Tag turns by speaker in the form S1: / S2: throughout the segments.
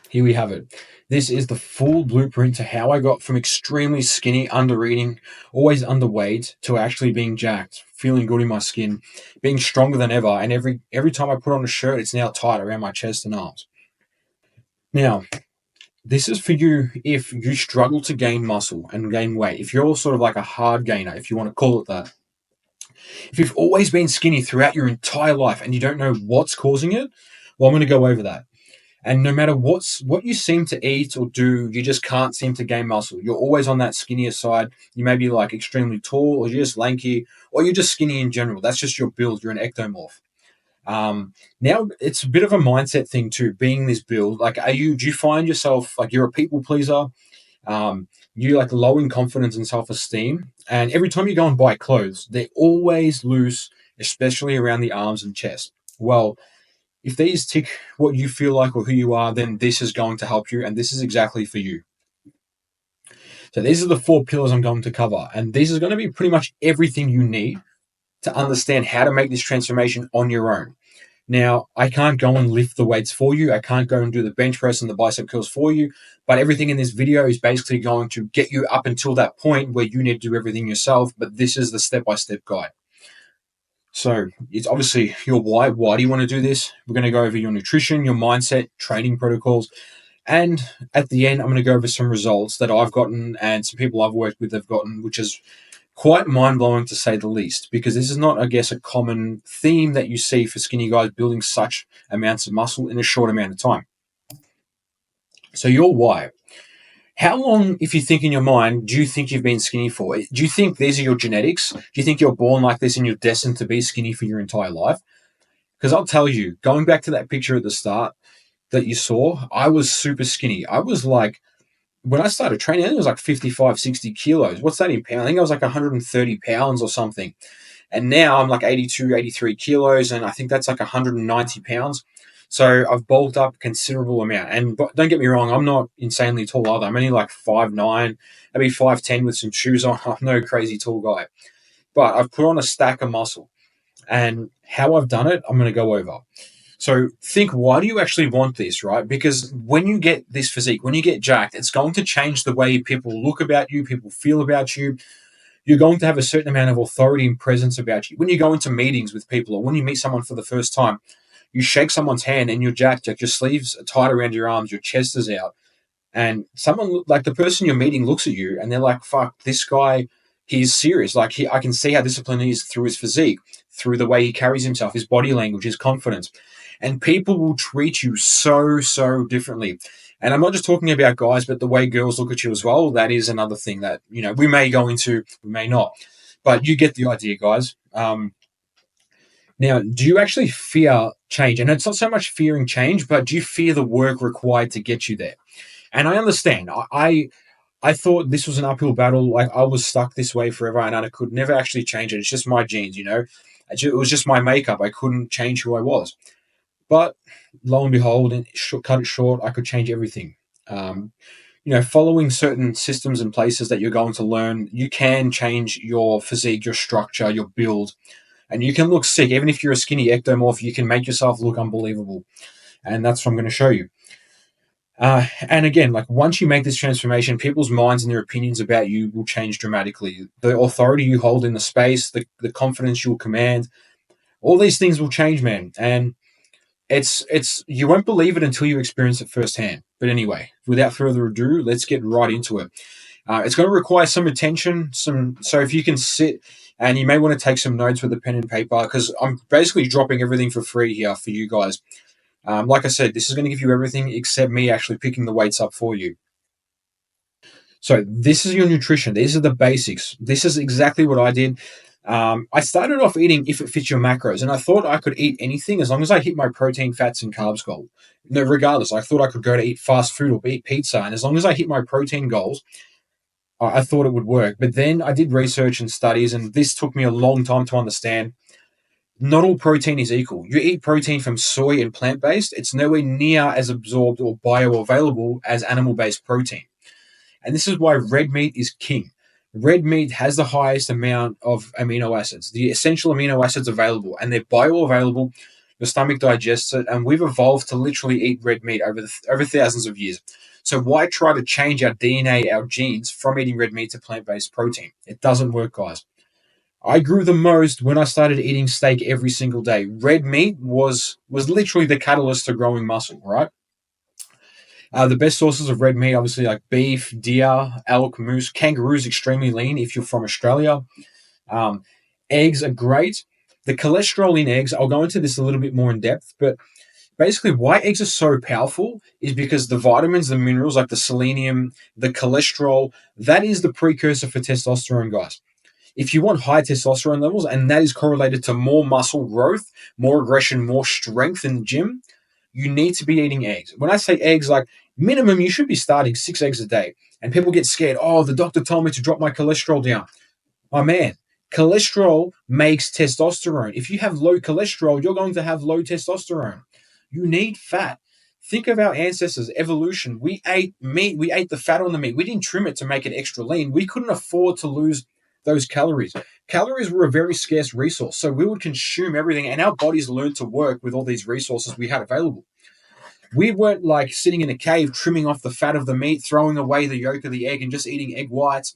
S1: Here we have it. This is the full blueprint to how I got from extremely skinny, under eating, always underweight, to actually being jacked, feeling good in my skin, being stronger than ever. And every time I put on a shirt, it's now tight around my chest and arms. Now, this is for you if you struggle to gain muscle and gain weight. If you're sort of like a hard gainer, if you want to call it that. If you've always been skinny throughout your entire life and you don't know what's causing it, well, I'm going to go over that. And no matter what you seem to eat or do, you just can't seem to gain muscle. You're always on that skinnier side. You may be like extremely tall, or you're just lanky, or you're just skinny in general. That's just your build. You're an ectomorph. Now it's a bit of a mindset thing too. Being this build, like, do you find yourself like you're a people pleaser? You like low in confidence and self esteem, and every time you go and buy clothes, they're always loose, especially around the arms and chest. Well, if these tick what you feel like or who you are, then this is going to help you, and this is exactly for you. So these are the 4 pillars I'm going to cover, and this is going to be pretty much everything you need to understand how to make this transformation on your own. Now, I can't go and lift the weights for you. I can't go and do the bench press and the bicep curls for you, but everything in this video is basically going to get you up until that point where you need to do everything yourself, but this is the step-by-step guide. So it's obviously your why. Why do you want to do this? We're going to go over your nutrition, your mindset, training protocols, and at the end, I'm going to go over some results that I've gotten and some people I've worked with have gotten, which is quite mind-blowing to say the least, because this is not, I guess, a common theme that you see for skinny guys building such amounts of muscle in a short amount of time. So your why. How long, if you think in your mind, do you think you've been skinny for? Do you think these are your genetics? Do you think you're born like this and you're destined to be skinny for your entire life? Because I'll tell you, going back to that picture at the start that you saw, I was super skinny. I was like, when I started training, I think it was like 55, 60 kilos. What's that in pounds? I think I was like 130 pounds or something. And now I'm like 82, 83 kilos, and I think that's like 190 pounds. So I've bulked up a considerable amount. And don't get me wrong, I'm not insanely tall either. I'm only like 5'9", maybe 5'10" with some shoes on. I'm no crazy tall guy. But I've put on a stack of muscle. And how I've done it, I'm going to go over. So think, why do you actually want this, right? Because when you get this physique, when you get jacked, it's going to change the way people look about you, people feel about you. You're going to have a certain amount of authority and presence about you. When you go into meetings with people or when you meet someone for the first time, you shake someone's hand and you're jacked, like your sleeves are tight around your arms, your chest is out. And someone, like the person you're meeting, looks at you and they're like, fuck, this guy, he's serious. Like, I can see how disciplined he is through his physique, through the way he carries himself, his body language, his confidence. And people will treat you so differently. And I'm not just talking about guys, but the way girls look at you as well. That is another thing that, we may go into, we may not. But you get the idea, guys. Now, do you actually fear change? And it's not so much fearing change, but do you fear the work required to get you there? And I understand. I thought this was an uphill battle. Like, I was stuck this way forever, and I could never actually change it. It's just my genes, It was just my makeup. I couldn't change who I was. But lo and behold, and cut it short, I could change everything. Following certain systems and places that you're going to learn, you can change your physique, your structure, your build, and you can look sick. Even if you're a skinny ectomorph, you can make yourself look unbelievable. And that's what I'm going to show you. And again, like, once you make this transformation, people's minds and their opinions about you will change dramatically. The authority you hold in the space, the confidence you'll command, all these things will change, man. And it's you won't believe it until you experience it firsthand. But anyway, without further ado, let's get right into it. It's going to require some attention. So if you can sit, and you may want to take some notes with a pen and paper, because I'm basically dropping everything for free here for you guys. Like I said, this is going to give you everything except me actually picking the weights up for you. So this is your nutrition. These are the basics. This is exactly what I did. I started off eating if it fits your macros, and I thought I could eat anything as long as I hit my protein, fats, and carbs goal. No, regardless, I thought I could go to eat fast food or eat pizza, and as long as I hit my protein goals, I thought it would work. But then I did research and studies, and this took me a long time to understand. Not all protein is equal. You eat protein from soy and plant-based, it's nowhere near as absorbed or bioavailable as animal-based protein. And this is why red meat is king. Red meat has the highest amount of amino acids, the essential amino acids available, and they're bioavailable. your stomach digests it, and we've evolved to literally eat red meat over thousands of years. So why try to change our DNA, our genes, from eating red meat to plant-based protein? It doesn't work, guys. I grew the most when I started eating steak every single day. Red meat was literally the catalyst to growing muscle, right? The best sources of red meat, obviously, like beef, deer, elk, moose, kangaroo's extremely lean if you're from Australia. Um, Eggs are great. The cholesterol in eggs, I'll go into this a little bit more in depth, but basically why eggs are so powerful is because the vitamins, the minerals like the selenium, the cholesterol, that is the precursor for testosterone, guys. If you want high testosterone levels, and that is correlated to more muscle growth, more aggression, more strength in the gym, you need to be eating eggs. When I say eggs, like minimum, you should be starting 6 eggs a day. And people get scared. Oh, the doctor told me to drop my cholesterol down. Oh, man. Cholesterol makes testosterone. If you have low cholesterol, you're going to have low testosterone. You need fat. Think of our ancestors, evolution. We ate meat. We ate the fat on the meat. We didn't trim it to make it extra lean. We couldn't afford to lose those calories. Calories were a very scarce resource. So we would consume everything, and our bodies learned to work with all these resources we had available. We weren't like sitting in a cave trimming off the fat of the meat, throwing away the yolk of the egg, and just eating egg whites.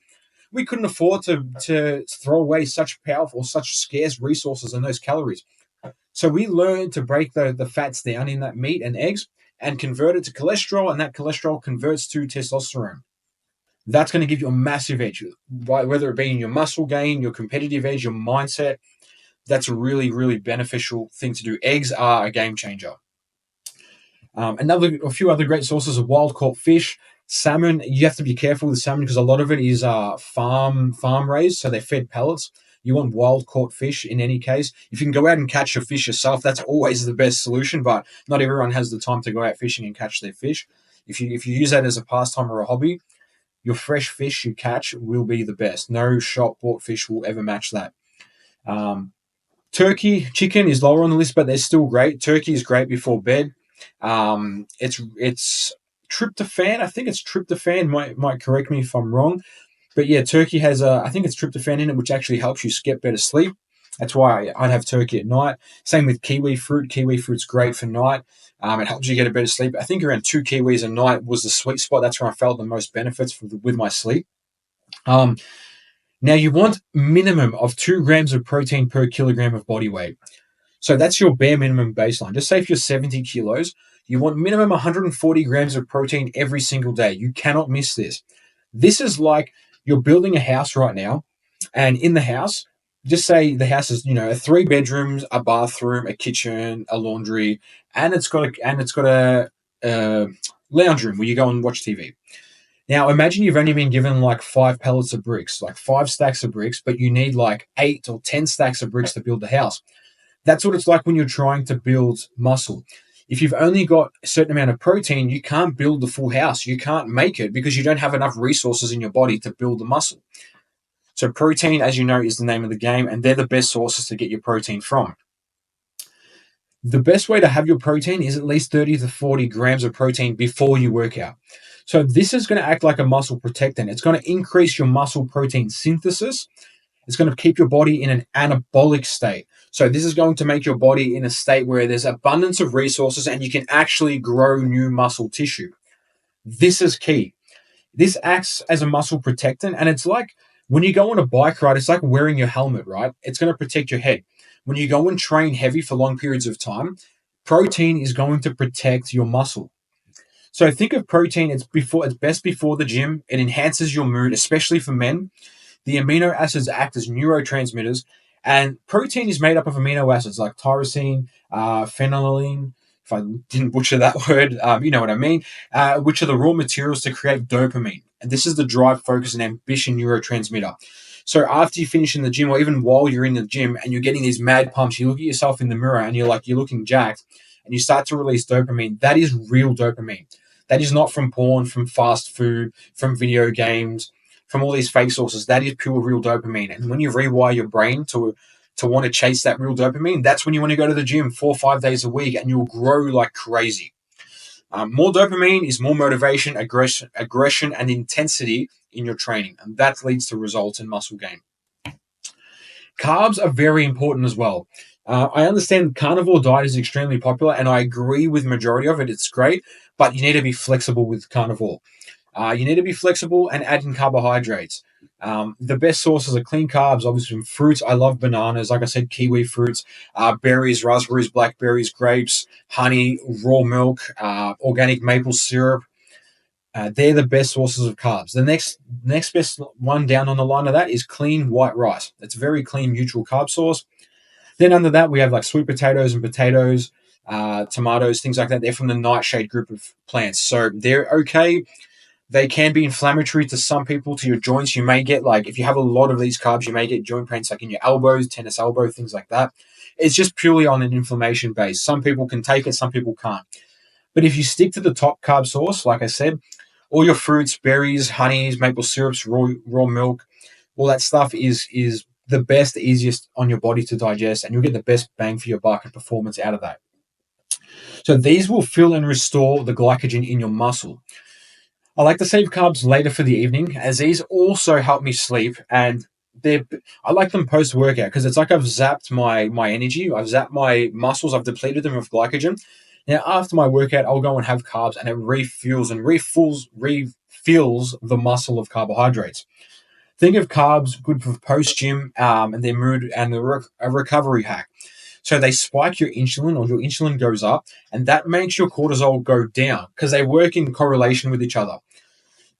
S1: We couldn't afford to throw away such powerful, such scarce resources and those calories. So we learned to break the fats down in that meat and eggs and convert it to cholesterol, and that cholesterol converts to testosterone. That's going to give you a massive edge, right? Whether it be in your muscle gain, your competitive edge, your mindset. That's a really, really beneficial thing to do. Eggs are a game changer. A few other great sources of wild caught fish, salmon. You have to be careful with salmon because a lot of it is farm raised, so they're fed pellets. You want wild caught fish in any case. If you can go out and catch your fish yourself, that's always the best solution. But not everyone has the time to go out fishing and catch their fish. If you use that as a pastime or a hobby, your fresh fish you catch will be the best. No shop bought fish will ever match that. Um, Turkey, chicken is lower on the list, but they're still great. Turkey is great before bed. It's tryptophan. I think it's tryptophan. Might correct me if I'm wrong, but yeah, turkey has I think it's tryptophan in it, which actually helps you get better sleep. That's why I'd have turkey at night. Same with kiwi fruit. Kiwi fruit's great for night. It helps you get a better sleep. I think around 2 kiwis a night was the sweet spot. That's where I felt the most benefits with my sleep. Um, Now you want minimum of 2 grams of protein per kilogram of body weight. So that's your bare minimum baseline. Just say if you're 70 kilos, you want minimum 140 grams of protein every single day. You cannot miss this. This is like you're building a house right now, and in the house, just say the house is 3 bedrooms, a bathroom, a kitchen, a laundry, and it's got a lounge room where you go and watch TV. Now imagine you've only been given like 5 pellets of bricks, like 5 stacks of bricks, but you need like 8 or 10 stacks of bricks to build the house. That's what it's like when you're trying to build muscle. If you've only got a certain amount of protein, you can't build the full house. You can't make it because you don't have enough resources in your body to build the muscle. So protein, as you know, is the name of the game, and they're the best sources to get your protein from. The best way to have your protein is at least 30 to 40 grams of protein before you work out. So this is going to act like a muscle protectant. It's going to increase your muscle protein synthesis. It's going to keep your body in an anabolic state. So this is going to make your body in a state where there's abundance of resources and you can actually grow new muscle tissue. This is key. This acts as a muscle protectant, and it's like when you go on a bike ride, it's like wearing your helmet, right? It's going to protect your head. When you go and train heavy for long periods of time, protein is going to protect your muscle. So think of protein, it's best before the gym. It enhances your mood, especially for men. The amino acids act as neurotransmitters, and protein is made up of amino acids like tyrosine, phenylalanine. If I didn't butcher that word, you know what I mean, which are the raw materials to create dopamine. And this is the drive, focus, and ambition neurotransmitter. So after you finish in the gym, or even while you're in the gym and you're getting these mad pumps, you look at yourself in the mirror and you're looking jacked, and you start to release dopamine. That is real dopamine. That is not from porn, from fast food, from video games, from all these fake sources. That is pure, real dopamine. And when you rewire your brain to want to chase that real dopamine, that's when you want to go to the gym 4 or 5 days a week, and you'll grow like crazy. More dopamine is more motivation, aggression, and intensity in your training, and that leads to results in muscle gain. Carbs are very important as well. I understand carnivore diet is extremely popular, and I agree with majority of it. It's great, but you need to be flexible with carnivore. You need to be flexible and add in carbohydrates. The best sources are clean carbs, obviously from fruits. I love bananas, like I said, kiwi fruits, berries, raspberries, blackberries, grapes, honey, raw milk, organic maple syrup. They're the best sources of carbs. The next best one down on the line of that is clean white rice. It's a very clean, neutral carb source. Then under that, we have like sweet potatoes and potatoes, tomatoes, things like that. They're from the nightshade group of plants. So they're okay. They can be inflammatory to some people, to your joints. You may get, like, if you have a lot of these carbs, you may get joint pains like in your elbows, tennis elbow, things like that. It's just purely on an inflammation base. Some people can take it, some people can't. But if you stick to the top carb source, like I said, all your fruits, berries, honeys, maple syrups, raw milk, all that stuff is the best, easiest on your body to digest, and you'll get the best bang for your buck and performance out of that. So these will fill and restore the glycogen in your muscle. I like to save carbs later for the evening, as these also help me sleep, and they I like them post workout because it's like I've zapped my energy, I've zapped my muscles, I've depleted them of glycogen. Now after my workout, I'll go and have carbs, and it refills the muscle of carbohydrates. Think of carbs good for post gym, and their mood and a recovery hack. So they spike your insulin, or your insulin goes up, and that makes your cortisol go down because they work in correlation with each other.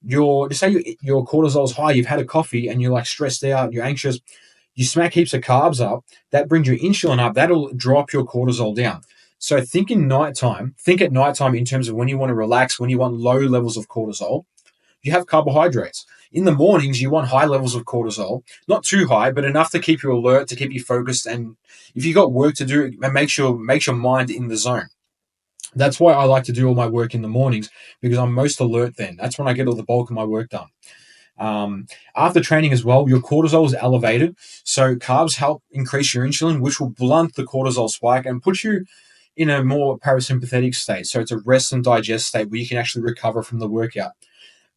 S1: Just say your cortisol's high, you've had a coffee and you're like stressed out, you're anxious, you smack heaps of carbs up, that brings your insulin up, that'll drop your cortisol down. So think at nighttime in terms of when you want to relax, when you want low levels of cortisol, you have carbohydrates. In the mornings, you want high levels of cortisol, not too high, but enough to keep you alert, to keep you focused. And if you got work to do, it makes your mind in the zone. That's why I like to do all my work in the mornings, because I'm most alert then. That's when I get all the bulk of my work done. After training as well, your cortisol is elevated. So carbs help increase your insulin, which will blunt the cortisol spike and put you in a more parasympathetic state. So it's a rest and digest state where you can actually recover from the workout,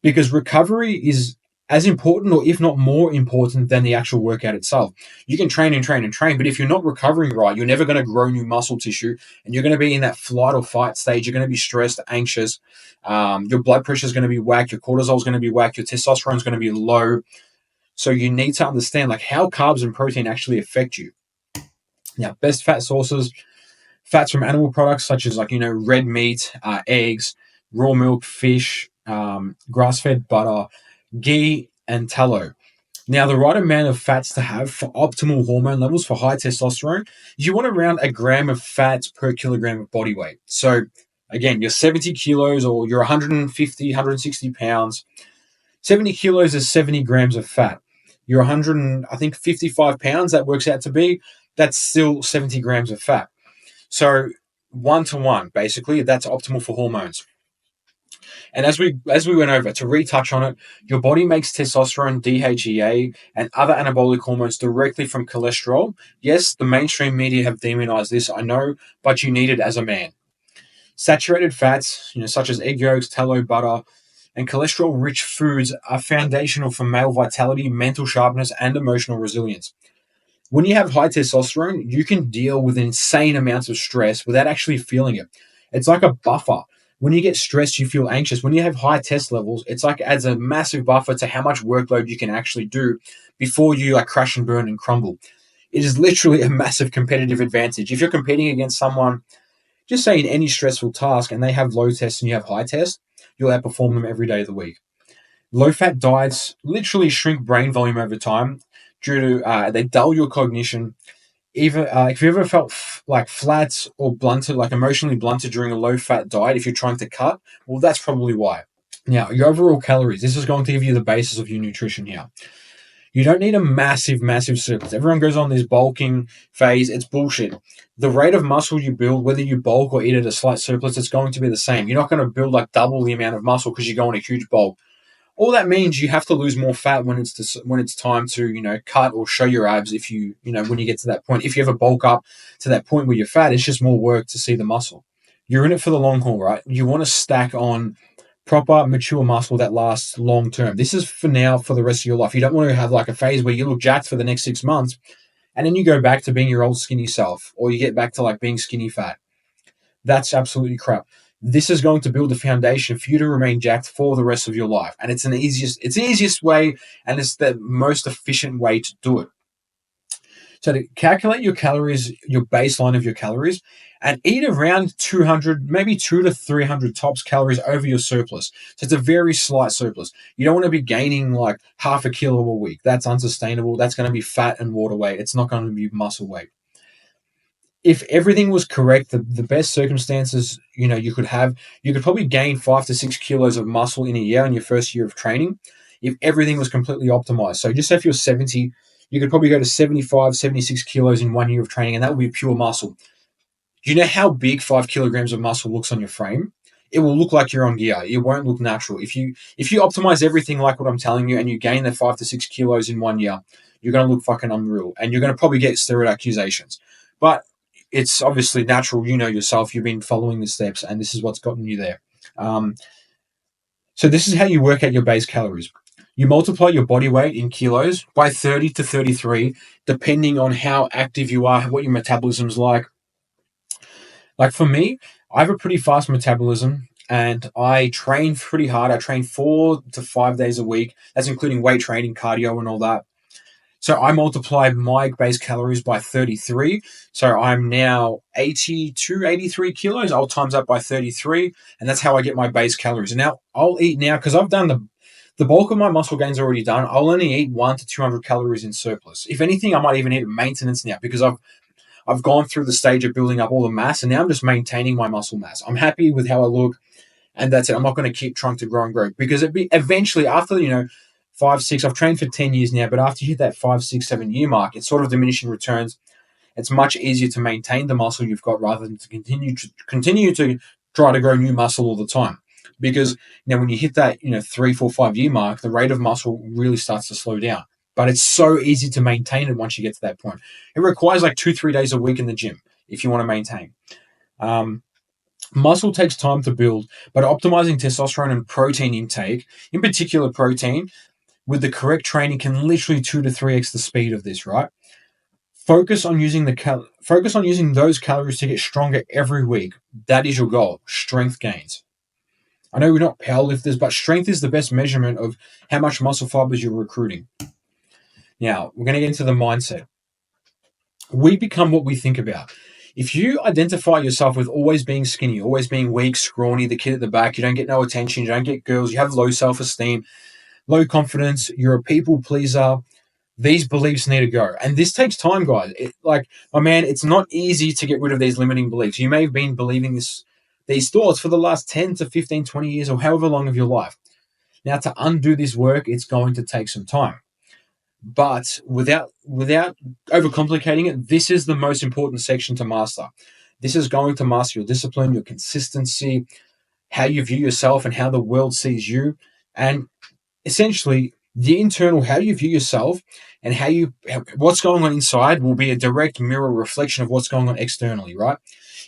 S1: because recovery is as important, or if not more important, than the actual workout itself. You can train and train and train, but if you're not recovering right, you're never going to grow new muscle tissue, and you're going to be in that flight or fight stage. You're going to be stressed, anxious. Your blood pressure is going to be whacked. Your cortisol is going to be whacked. Your testosterone is going to be low. So you need to understand like how carbs and protein actually affect you. Now, best fat sources: fats from animal products such as red meat, eggs, raw milk, fish, grass-fed butter, ghee, and tallow. Now, the right amount of fats to have for optimal hormone levels for high testosterone is you want around a gram of fats per kilogram of body weight. So, again, you're 70 kilos or you're 150, 160 pounds. 70 kilos is 70 grams of fat. You're 55 pounds, that works out to be, that's still 70 grams of fat. So, 1 to 1, basically, that's optimal for hormones. And as we went over, to retouch on it, your body makes testosterone, DHEA, and other anabolic hormones directly from cholesterol. Yes, the mainstream media have demonized this, I know, but you need it as a man. Saturated fats, such as egg yolks, tallow, butter, and cholesterol-rich foods are foundational for male vitality, mental sharpness, and emotional resilience. When you have high testosterone, you can deal with insane amounts of stress without actually feeling it. It's like a buffer. When you get stressed, you feel anxious. When you have high test levels, it's like adds a massive buffer to how much workload you can actually do before you crash and burn and crumble. It is literally a massive competitive advantage. If you're competing against someone, just say in any stressful task, and they have low tests and you have high tests, you'll outperform them every day of the week. Low-fat diets literally shrink brain volume over time due to they dull your cognition. Even if you ever felt flat or blunted, like emotionally blunted during a low-fat diet, if you're trying to cut, well, that's probably why. Now, your overall calories. This is going to give you the basis of your nutrition here. You don't need a massive, massive surplus. Everyone goes on this bulking phase. It's bullshit. The rate of muscle you build, whether you bulk or eat at a slight surplus, it's going to be the same. You're not going to build double the amount of muscle because you go on a huge bulk. All that means you have to lose more fat when it's time to cut or show your abs. If when you get to that point, if you ever bulk up to that point where you're fat, it's just more work to see the muscle. You're in it for the long haul, right? You want to stack on proper mature muscle that lasts long term. This is for now, for the rest of your life. You don't want to have a phase where you look jacked for the next 6 months, and then you go back to being your old skinny self, or you get back to like being skinny fat. That's absolutely crap. This is going to build a foundation for you to remain jacked for the rest of your life. And it's the easiest way, and it's the most efficient way to do it. So to calculate your calories, your baseline of your calories, and eat around 200, maybe 200 to 300 tops calories over your surplus. So it's a very slight surplus. You don't want to be gaining like half a kilo a week. That's unsustainable. That's going to be fat and water weight. It's not going to be muscle weight. If everything was correct, the best circumstances, you could have, you could probably gain 5 to 6 kilos of muscle in a year in your first year of training if everything was completely optimized. So just say if you're 70, you could probably go to 75, 76 kilos in 1 year of training, and that would be pure muscle. Do you know how big 5 kilograms of muscle looks on your frame? It will look like you're on gear. It won't look natural. If you optimize everything like what I'm telling you and you gain the 5 to 6 kilos in 1 year, you're going to look fucking unreal, and you're going to probably get steroid accusations. But it's obviously natural. You know yourself. You've been following the steps, and this is what's gotten you there. So this is how you work out your base calories. You multiply your body weight in kilos by 30 to 33, depending on how active you are, what your metabolism's like. Like for me, I have a pretty fast metabolism, and I train pretty hard. I train 4 to 5 days a week. That's including weight training, cardio, and all that. So I multiply my base calories by 33. So I'm now 82, 83 kilos. I'll times that by 33, and that's how I get my base calories. And now I'll eat now, because I've done the bulk of my muscle gains already done. I'll only eat 1 to 200 calories in surplus. If anything, I might even eat maintenance now, because I've gone through the stage of building up all the mass, and now I'm just maintaining my muscle mass. I'm happy with how I look, and that's it. I'm not going to keep trying to grow and grow, because eventually after 5, 6. I've trained for 10 years now, but after you hit that 5, 6, 7 year mark, it's sort of diminishing returns. It's much easier to maintain the muscle you've got rather than to continue to try to grow new muscle all the time. Because when you hit that 3, 4, 5 year mark, the rate of muscle really starts to slow down. But it's so easy to maintain it once you get to that point. It requires like 2, 3 days a week in the gym if you want to maintain. Muscle takes time to build, but optimizing testosterone and protein intake, in particular protein, with the correct training can literally 2 to 3x the speed of this, right? Focus on using those calories to get stronger every week. That is your goal. Strength gains. I know we're not powerlifters, but strength is the best measurement of how much muscle fibers you're recruiting. Now, we're going to get into the mindset. We become what we think about. If you identify yourself with always being skinny, always being weak, scrawny, the kid at the back, you don't get no attention, you don't get girls, you have low self-esteem, low confidence, you're a people pleaser, these beliefs need to go. And this takes time, guys. It's not easy to get rid of these limiting beliefs. You may have been believing these thoughts for the last 10 to 15, 20 years or however long of your life. Now, to undo this work, it's going to take some time. But without overcomplicating it, this is the most important section to master. This is going to master your discipline, your consistency, how you view yourself and how the world sees you. And essentially, the internal, how you view yourself and what's going on inside will be a direct mirror reflection of what's going on externally, right?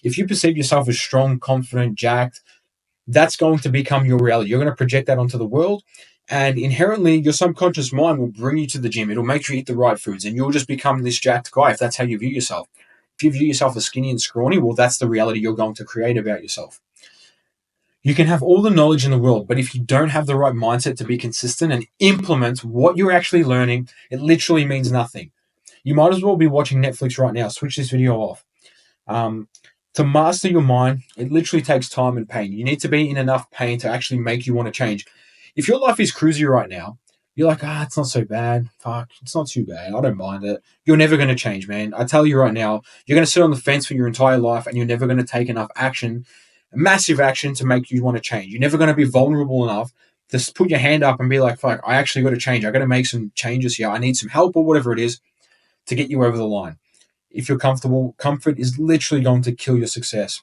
S1: If you perceive yourself as strong, confident, jacked, that's going to become your reality. You're going to project that onto the world, and inherently your subconscious mind will bring you to the gym. It'll make you eat the right foods, and you'll just become this jacked guy if that's how you view yourself. If you view yourself as skinny and scrawny, well, that's the reality you're going to create about yourself. You can have all the knowledge in the world, but if you don't have the right mindset to be consistent and implement what you're actually learning, it literally means nothing. You might as well be watching Netflix right now. Switch this video off. To master your mind, it literally takes time and pain. You need to be in enough pain to actually make you want to change. If your life is cruisy right now, you're like, it's not so bad. Fuck, it's not too bad. I don't mind it. You're never going to change, man. I tell you right now, you're going to sit on the fence for your entire life, and you're never going to take enough action, massive action, to make you want to change. You're never going to be vulnerable enough to put your hand up and be like, fuck, I actually got to change. I got to make some changes here. I need some help or whatever it is to get you over the line. If you're comfortable, comfort is literally going to kill your success.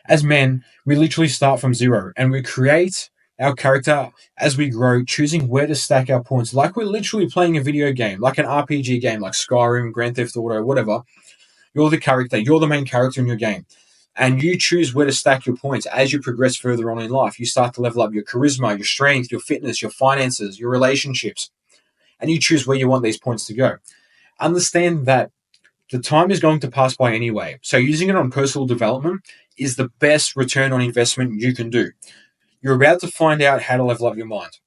S1: As men, we literally start from zero, and we create our character as we grow, choosing where to stack our points. Like we're literally playing a video game, like an RPG game, like Skyrim, Grand Theft Auto, whatever. You're the character. You're the main character in your game. And you choose where to stack your points as you progress further on in life. You start to level up your charisma, your strength, your fitness, your finances, your relationships. And you choose where you want these points to go. understand that the time is going to pass by anyway. So using it on personal development is the best return on investment you can do. You're about to find out how to level up your mind.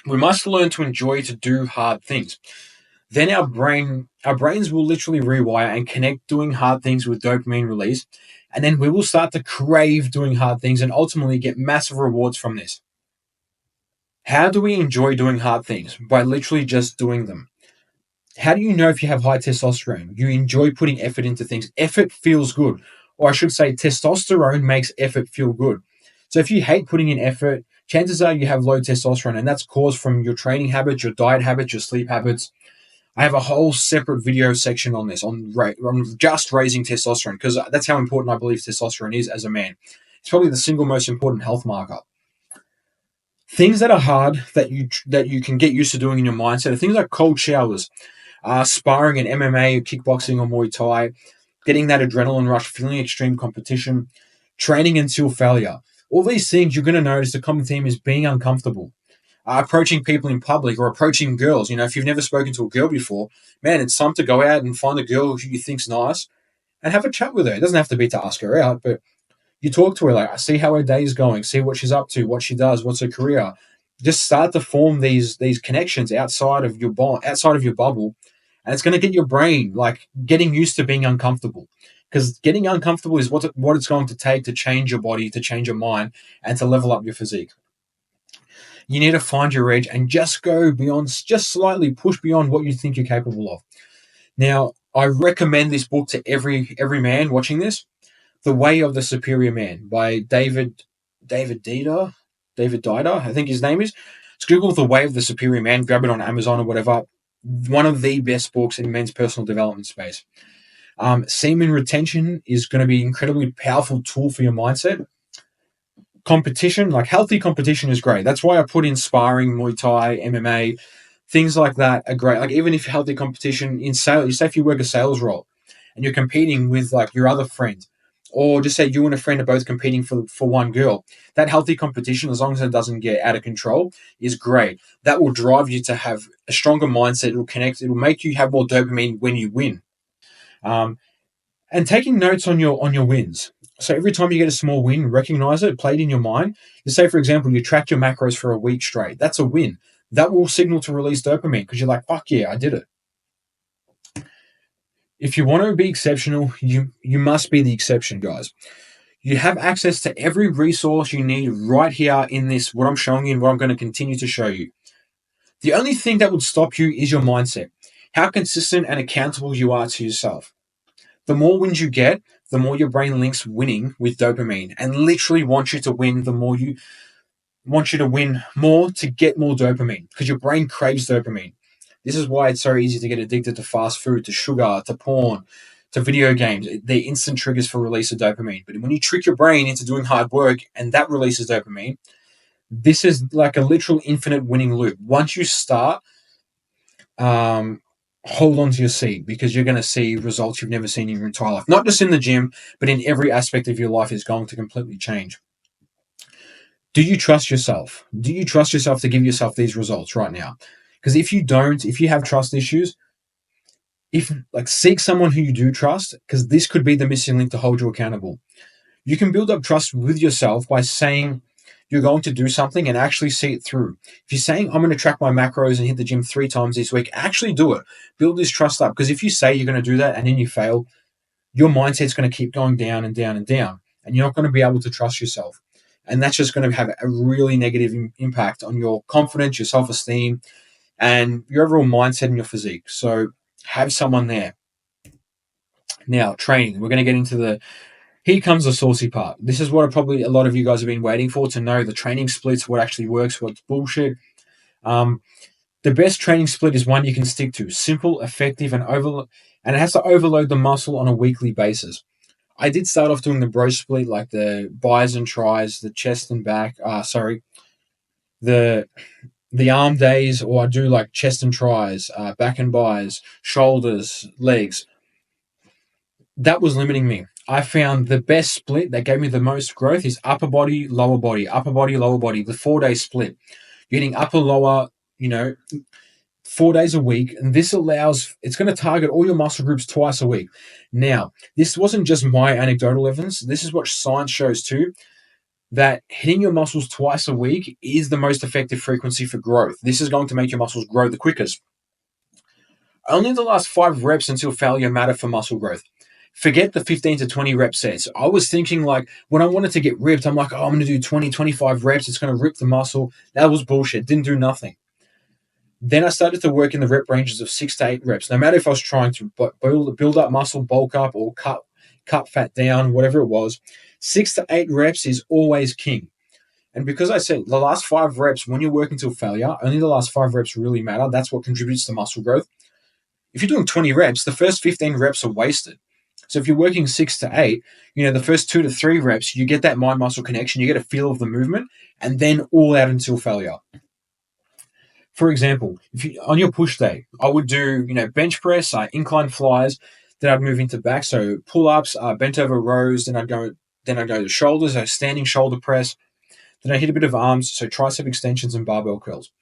S1: We must learn to enjoy to do hard things. Then our brains will literally rewire and connect doing hard things with dopamine release. And then we will start to crave doing hard things and ultimately get massive rewards from this. How do we enjoy doing hard things? By literally just doing them. How do you know if you have high testosterone? You enjoy putting effort into things. Effort feels good. Or I should say, testosterone makes effort feel good. So if you hate putting in effort, chances are you have low testosterone, and that's caused from your training habits, your diet habits, your sleep habits. I have a whole separate video section on this, on just raising testosterone, because that's how important I believe testosterone is as a man. It's probably the single most important health marker. Things that are hard that you can get used to doing in your mindset are things like cold showers, sparring in MMA, kickboxing, or Muay Thai, getting that adrenaline rush, feeling extreme competition, training until failure. All these things you're going to notice the common theme is being uncomfortable. Approaching people in public or approaching girls. If you've never spoken to a girl before, man, it's time to go out and find a girl who you think's nice and have a chat with her. It doesn't have to be to ask her out, but you talk to her, like, see how her day's going, see what she's up to, what she does, what's her career. Just start to form these connections outside of your outside of your bubble, and it's going to get your brain like getting used to being uncomfortable. Because getting uncomfortable is what it's going to take to change your body, to change your mind, and to level up your physique. You need to find your edge and just go beyond, just slightly push beyond what you think you're capable of. Now, I recommend this book to every man watching this. The Way of the Superior Man by David Dieter, I think his name is. Just Google The Way of the Superior Man, grab it on Amazon or whatever. One of the best books in men's personal development space. Semen retention is going to be an incredibly powerful tool for your mindset. Competition, like healthy competition, is great. That's why I put in sparring, Muay Thai, MMA, things like that are great. Like even if healthy competition in sales, you say if you work a sales role and you're competing with like your other friend, or just say you and a friend are both competing for one girl, that healthy competition, as long as it doesn't get out of control, is great. That will drive you to have a stronger mindset. It'll make you have more dopamine when you win. And taking notes on your wins. So every time you get a small win, recognize it, play it in your mind. Just say, for example, you tracked your macros for a week straight. That's a win. That will signal to release dopamine because you're like, fuck yeah, I did it. If you want to be exceptional, you must be the exception, guys. You have access to every resource you need right here in this, what I'm showing you and what I'm going to continue to show you. The only thing that would stop you is your mindset, how consistent and accountable you are to yourself. The more wins you get, the more your brain links winning with dopamine and literally wants you to win. The more you want you to win more to get more dopamine because your brain craves dopamine. This is why it's so easy to get addicted to fast food, to sugar, to porn, to video games. They're instant triggers for release of dopamine. But when you trick your brain into doing hard work and that releases dopamine, this is like a literal infinite winning loop. Once you start, hold on to your seat because you're going to see results you've never seen in your entire life. Not just in the gym, but in every aspect of your life is going to completely change. Do you trust yourself? Do you trust yourself to give yourself these results right now? Because if you don't, if you have trust issues, seek someone who you do trust, because this could be the missing link to hold you accountable. You can build up trust with yourself by saying you're going to do something and actually see it through. If you're saying, I'm going to track my macros and hit the gym 3 times this week, actually do it. Build this trust up. Because if you say you're going to do that and then you fail, your mindset's going to keep going down and down and down. And you're not going to be able to trust yourself. And that's just going to have a really negative impact on your confidence, your self-esteem, and your overall mindset and your physique. So have someone there. Now, training. We're going to get into here comes the saucy part. This is what probably a lot of you guys have been waiting for, to know the training splits, what actually works, what's bullshit. The best training split is one you can stick to. Simple, effective, and it has to overload the muscle on a weekly basis. I did start off doing the bro split, like the bis and tris, the chest and back. The arm days, or I do like chest and tris, back and bis, shoulders, legs. That was limiting me. I found the best split that gave me the most growth is upper body, lower body, upper body, lower body, the 4-day split. You're getting upper, lower, 4 days a week, and this allows it's going to target all your muscle groups twice a week. Now, this wasn't just my anecdotal evidence. This is what science shows too, that hitting your muscles twice a week is the most effective frequency for growth. This is going to make your muscles grow the quickest. Only the last 5 reps until failure matter for muscle growth. Forget the 15 to 20 rep sets. I was thinking, like, when I wanted to get ripped, I'm like, oh, I'm going to do 20, 25 reps. It's going to rip the muscle. That was bullshit. Didn't do nothing. Then I started to work in the rep ranges of 6 to 8 reps. No matter if I was trying to build up muscle, bulk up, or cut fat down, whatever it was, 6 to 8 reps is always king. And because I said the last 5 reps, when you're working till failure, only the last 5 reps really matter. That's what contributes to muscle growth. If you're doing 20 reps, the first 15 reps are wasted. So if you're working 6 to 8, the first 2 to 3 reps, you get that mind-muscle connection, you get a feel of the movement, and then all out until failure. For example, on your push day, I would do bench press, incline flyers. Then I'd move into back, so pull-ups, bent over rows. Then I'd go to shoulders, so standing shoulder press. Then I hit a bit of arms, so tricep extensions and barbell curls.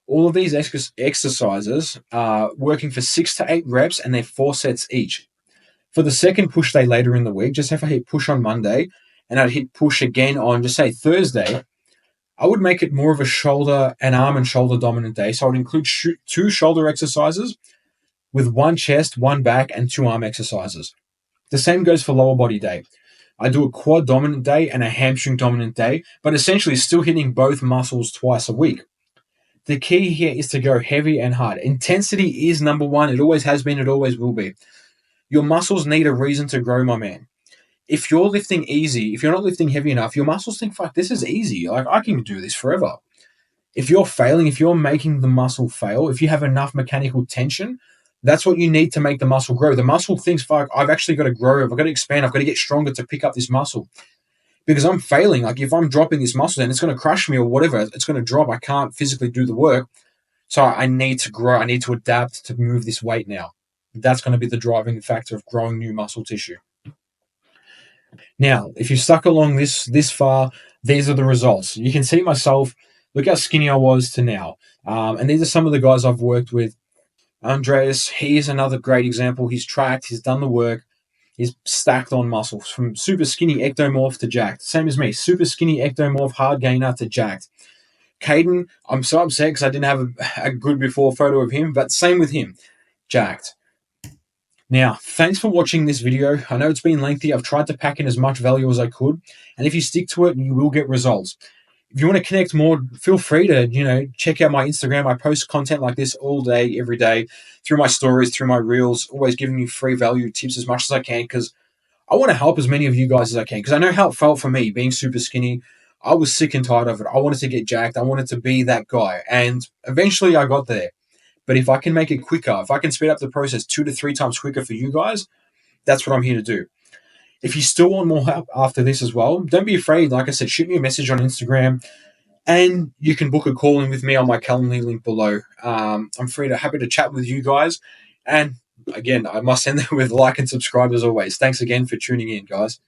S1: All of these exercises are working for 6 to 8 reps, and they're 4 sets each. For the second push day later in the week, just if I hit push on Monday and I'd hit push again on, just say, Thursday, I would make it more of a shoulder and arm and shoulder dominant day. So I would include 2 shoulder exercises with 1 chest, 1 back, and 2 arm exercises. The same goes for lower body day. I do a quad dominant day and a hamstring dominant day, but essentially still hitting both muscles twice a week. The key here is to go heavy and hard. Intensity is number one. It always has been. It always will be. Your muscles need a reason to grow, my man. If you're lifting easy, if you're not lifting heavy enough, your muscles think, fuck, this is easy. Like, I can do this forever. If you're failing, if you're making the muscle fail, if you have enough mechanical tension, that's what you need to make the muscle grow. The muscle thinks, fuck, I've actually got to grow. I've got to expand. I've got to get stronger to pick up this muscle. Because I'm failing. Like, if I'm dropping this muscle, then it's going to crush me or whatever. It's going to drop. I can't physically do the work. So I need to grow. I need to adapt to move this weight now. That's going to be the driving factor of growing new muscle tissue. Now, if you're stuck along this far, these are the results. You can see myself. Look how skinny I was to now. And these are some of the guys I've worked with. Andreas, he's another great example. He's tracked. He's done the work. He's stacked on muscles from super skinny ectomorph to jacked. Same as me. Super skinny ectomorph hard gainer to jacked. Caden, I'm so upset because I didn't have a good before photo of him, but same with him. Jacked. Now, thanks for watching this video. I know it's been lengthy. I've tried to pack in as much value as I could. And if you stick to it, you will get results. If you want to connect more, feel free to, check out my Instagram. I post content like this all day, every day, through my stories, through my reels, always giving you free value tips as much as I can because I want to help as many of you guys as I can because I know how it felt for me being super skinny. I was sick and tired of it. I wanted to get jacked. I wanted to be that guy. And eventually I got there. But if I can make it quicker, if I can speed up the process 2 to 3 times quicker for you guys, that's what I'm here to do. If you still want more help after this as well, don't be afraid. Like I said, shoot me a message on Instagram and you can book a call in with me on my Calendly link below. I'm happy to chat with you guys. And again, I must end it with like and subscribe as always. Thanks again for tuning in, guys.